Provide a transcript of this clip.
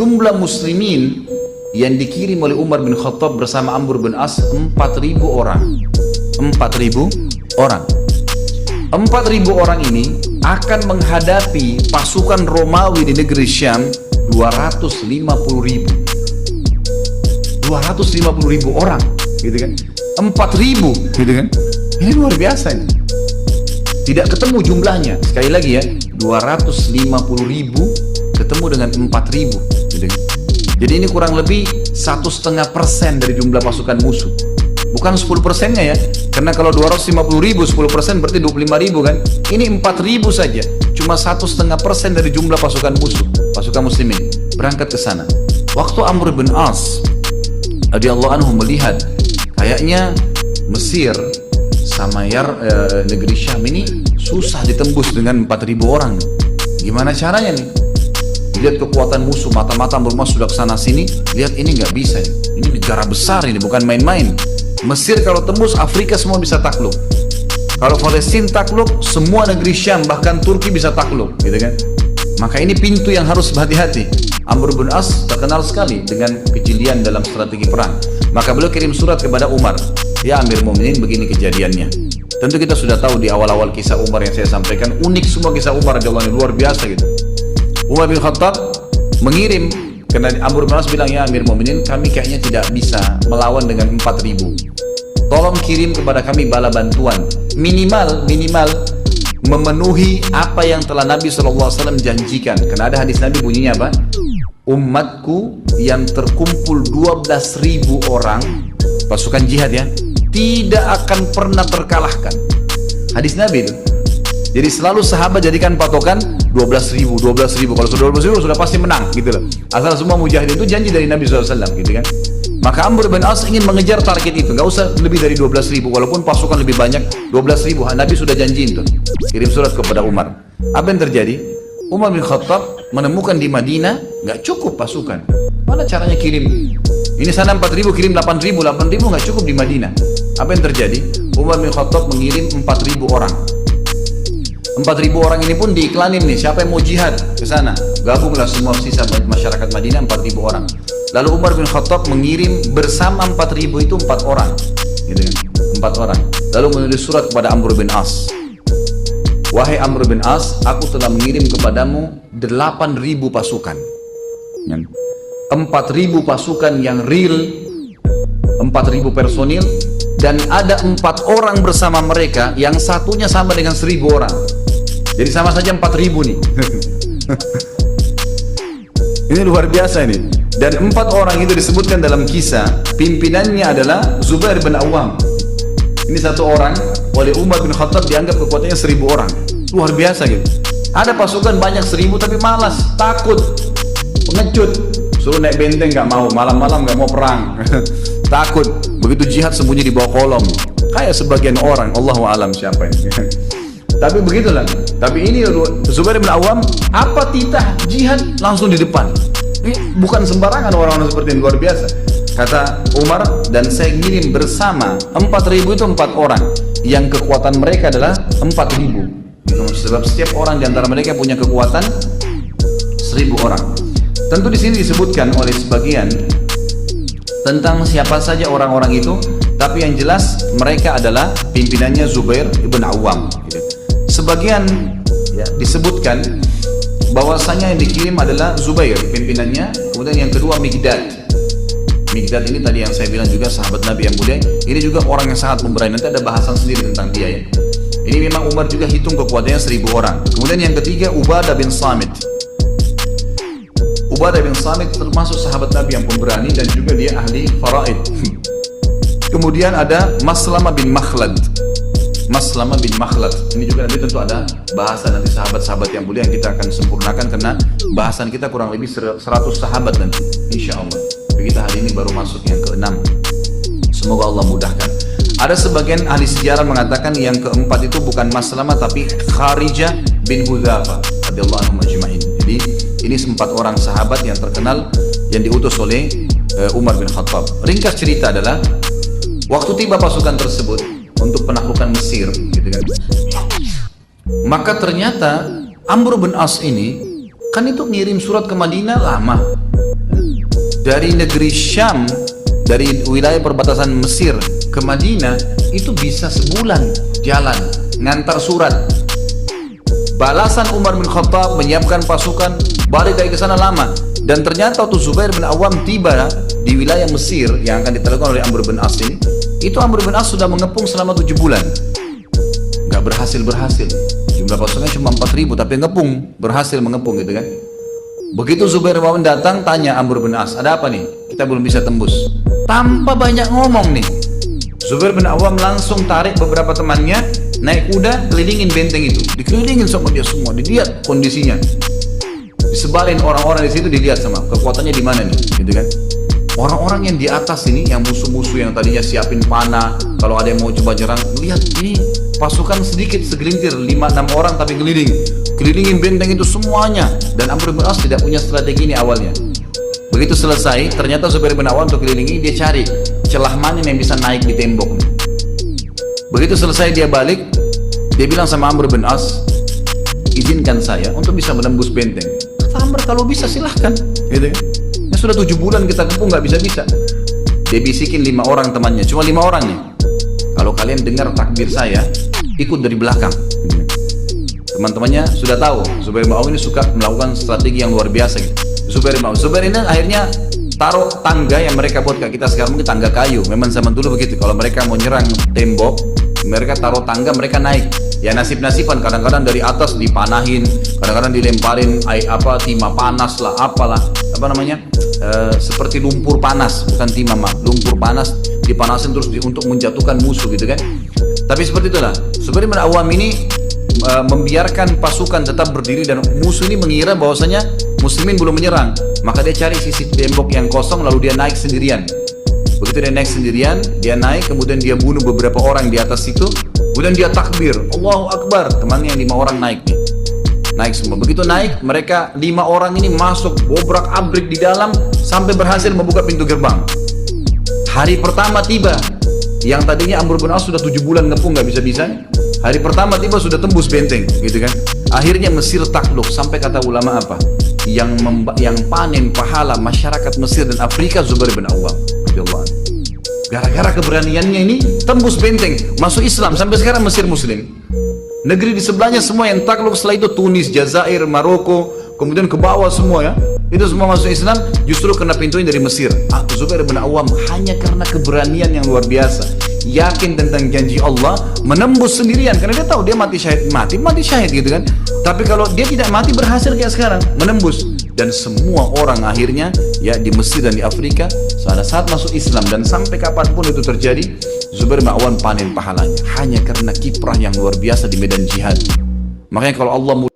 Jumlah muslimin yang dikirim oleh Umar bin Khattab bersama Amr bin As 4.000 orang. 4.000 orang. 4.000 orang ini akan menghadapi pasukan Romawi di negeri Syam 250.000. 250.000 orang, gitu kan? 4.000, gitu kan? Ini luar biasa ini. Tidak ketemu jumlahnya. Sekali lagi ya, 250.000 ketemu dengan 4.000, gitu kan? Jadi ini kurang lebih 1,5% dari jumlah pasukan musuh. Bukan 10%-nya ya, karena kalau 250.000 10% berarti 25.000 kan. Ini 4.000 saja, cuma 1,5% dari jumlah pasukan musuh, pasukan muslimin berangkat ke sana. Waktu Amr bin As radhiyallahu anhu melihat kayaknya Mesir sama negeri Syam ini susah ditembus dengan 4.000 orang. Gimana caranya nih? Lihat kekuatan musuh, mata-mata Amr bin As sudah kesana sini, lihat ini nggak bisa. Ini negara besar, ini bukan main-main. Mesir kalau tembus, Afrika semua bisa takluk. Kalau Palestina takluk, semua negeri Syam bahkan Turki bisa takluk, gitu kan? Maka ini pintu yang harus berhati-hati. Amr bin As terkenal sekali dengan kejelian dalam strategi perang. Maka beliau kirim surat kepada Umar, ya Amir Mu'minin, begini kejadiannya. Tentu kita sudah tahu di awal-awal kisah Umar yang saya sampaikan, unik semua kisah Umar radhiyallahu anhu, luar biasa gitu. Umar bin Khattab mengirim, karena Amr bin As bilang, ya Amir Mu'minin, kami kayaknya tidak bisa melawan dengan 4.000. Tolong kirim kepada kami bala bantuan, minimal memenuhi apa yang telah Nabi SAW janjikan. Karena ada hadis Nabi bunyinya apa? Umatku yang terkumpul 12.000 orang pasukan jihad ya, tidak akan pernah terkalahkan. Hadis Nabi itu. Jadi selalu sahabat jadikan patokan 12.000. Kalau sudah 12.000 sudah pasti menang gitu loh. Asal semua mujahidin itu janji dari Nabi SAW gitu kan. Maka Amr bin As ingin mengejar target itu, nggak usah lebih dari 12.000, walaupun pasukan lebih banyak 12.000. Nabi sudah janji itu. Kirim surat kepada Umar. Apa yang terjadi? Umar bin Khattab menemukan di Madinah nggak cukup pasukan. Mana caranya kirim? Ini sana 4.000, kirim 8.000 nggak cukup di Madinah. Apa yang terjadi? Umar bin Khattab mengirim 4.000 orang. 4.000 orang ini pun diiklanin nih, siapa yang mau jihad ke sana? Gabunglah semua sisa masyarakat Madinah 4.000 orang. Lalu Umar bin Khattab mengirim bersama 4.000 itu 4 orang, gitu kan? 4 orang. Lalu menulis surat kepada Amr bin As. Wahai Amr bin As, aku telah mengirim kepadamu 8.000 pasukan. 4.000 pasukan yang real, 4.000 personil, dan ada 4 orang bersama mereka yang satunya sama dengan 1.000 orang. Jadi sama saja 4.000 nih. Ini luar biasa ini. Dan 4 orang itu disebutkan dalam kisah, pimpinannya adalah Zubair bin Awam. Ini satu orang, oleh Umar bin Khattab dianggap kekuatannya 1.000 orang. Luar biasa gitu. Ada pasukan banyak 1.000 tapi malas, takut, pengecut. Suruh naik benteng nggak mau, malam-malam nggak mau perang. Takut, begitu jihad sembunyi di bawah kolom. Kayak sebagian orang, Allahu a'lam siapa ini. Tapi begitulah. Tapi ini Zubair bin Awam, apa titah jihad langsung di depan. Ini bukan sembarangan orang-orang seperti ini, luar biasa. Kata Umar, dan saya ngirim bersama 4.000 itu 4 orang yang kekuatan mereka adalah 4.000. Sebab setiap orang di antara mereka punya kekuatan 1.000 orang. Tentu di sini disebutkan oleh sebagian tentang siapa saja orang-orang itu, tapi yang jelas mereka adalah pimpinannya Zubair ibn Awam. Sebagian ya, disebutkan bahwasanya yang dikirim adalah Zubair pimpinannya, kemudian yang kedua Miqdad. Miqdad ini tadi yang saya bilang juga sahabat Nabi yang mulia. Ini juga orang yang sangat pemberani. Nanti ada bahasan sendiri tentang dia ya. Ini memang Umar juga hitung kekuatannya 1.000 orang. Kemudian yang ketiga Ubadah bin Samit. Ubadah bin Samit termasuk sahabat Nabi yang pemberani dan juga dia ahli faraid. Kemudian ada Maslamah bin Makhlad. Maslamah bin Makhlad. Ini juga nanti tentu ada bahasan nanti sahabat-sahabat yang mulia yang kita akan sempurnakan karena bahasan kita kurang lebih 100 sahabat nanti, insya Allah. Kita hari ini baru masuk yang ke-6. Semoga Allah mudahkan. Ada sebagian ahli sejarah mengatakan yang keempat itu bukan Maslamah tapi Kharijah bin Hudzafah radhiyallahu anhu majma'in. Jadi ini 4 orang sahabat yang terkenal yang diutus oleh Umar bin Khattab. Ringkas cerita adalah waktu tiba pasukan tersebut untuk penaklukan Mesir, gitu kan. Maka ternyata Amr bin As ini kan itu ngirim surat ke Madinah lama. dari negeri Syam, dari wilayah perbatasan Mesir ke Madinah itu bisa sebulan jalan ngantar surat. Balasan Umar bin Khattab menyiapkan pasukan balik dari ke sana lama, dan ternyata waktu Zubair bin Awam tiba di wilayah Mesir yang akan ditelepon oleh Amr bin As ini, itu Amr bin As sudah mengepung selama 7 bulan, nggak berhasil. Jumlah pasukannya cuma 4.000 tapi ngepung, berhasil mengepung gitu kan. Begitu Zubair bin Awam datang, tanya Amr bin As, ada apa nih? Kita belum bisa tembus. Tanpa banyak ngomong nih, Zubair bin Awam langsung tarik beberapa temannya, naik kuda, kelilingin benteng itu. Dikelilingin sama dia semua, dilihat kondisinya. Disebarin orang-orang di situ, dilihat sama kekuatannya di mana nih, gitu kan. Orang-orang yang di atas ini, yang musuh-musuh yang tadinya siapin panah, kalau ada yang mau coba nyerang, lihat ini pasukan sedikit, segelintir, 5-6 orang tapi kelilingin benteng itu semuanya. Dan Amr bin As tidak punya strategi ini awalnya. Begitu selesai, ternyata Zubair bin Awam untuk kelilingi, dia cari celah mana yang bisa naik di tembok. Begitu selesai dia balik, dia bilang sama Amr bin As, izinkan saya untuk bisa menembus benteng. Kata Amr, kalau bisa silahkan, gitu kan. Ya sudah 7 bulan kita kepung, nggak bisa-bisa. Dia bisikin 5 orang temannya, cuma 5 orang nih. Kalau kalian dengar takbir saya, ikut dari belakang. Teman-temannya sudah tahu Zubair bin Awam ini suka melakukan strategi yang luar biasa gitu. Zubair ini akhirnya taruh tangga yang mereka buat kayak kita sekarang, mungkin tangga kayu. Memang zaman dulu begitu, kalau mereka mau nyerang tembok, mereka taruh tangga, mereka naik. Ya nasib-nasiban, kadang-kadang dari atas dipanahin, kadang-kadang dilemparin timah panas lah, apalah, seperti lumpur panas, bukan timah, lumpur panas dipanasin terus untuk menjatuhkan musuh gitu kan. Tapi seperti itulah, Zubair bin Awam ini membiarkan pasukan tetap berdiri, dan musuh ini mengira bahwasanya muslimin belum menyerang, maka dia cari sisi tembok yang kosong, lalu dia naik sendirian. Begitu dia naik sendirian, dia naik, kemudian dia bunuh beberapa orang di atas situ, kemudian dia takbir, Allahu Akbar, temannya yang 5 orang naik nih. Naik semua. Begitu naik, mereka 5 orang ini masuk obrak-abrik di dalam sampai berhasil membuka pintu gerbang. Hari pertama tiba, yang tadinya Amr bin As sudah 7 bulan ngepung nggak bisa-bisa, hari pertama tiba sudah tembus benteng, gitu kan. Akhirnya Mesir takluk, sampai kata ulama apa? Yang panen pahala masyarakat Mesir dan Afrika Zubair bin Awam. Gara-gara keberaniannya ini tembus benteng, masuk Islam, sampai sekarang Mesir Muslim. Negeri di sebelahnya semua yang takluk setelah itu, Tunis, Jazair, Maroko, kemudian ke bawah semua ya, itu semua masuk Islam, justru kena pintunya dari Mesir. Zubair bin Awam hanya karena keberanian yang luar biasa, yakin tentang janji Allah, menembus sendirian, karena dia tahu dia mati syahid gitu kan. Tapi kalau dia tidak mati, berhasil kayak sekarang menembus, dan semua orang akhirnya ya di Mesir dan di Afrika pada saat masuk Islam, dan sampai kapanpun itu terjadi, Zubair bin Awam panen pahalanya hanya karena kiprah yang luar biasa di medan jihad. Makanya kalau Allah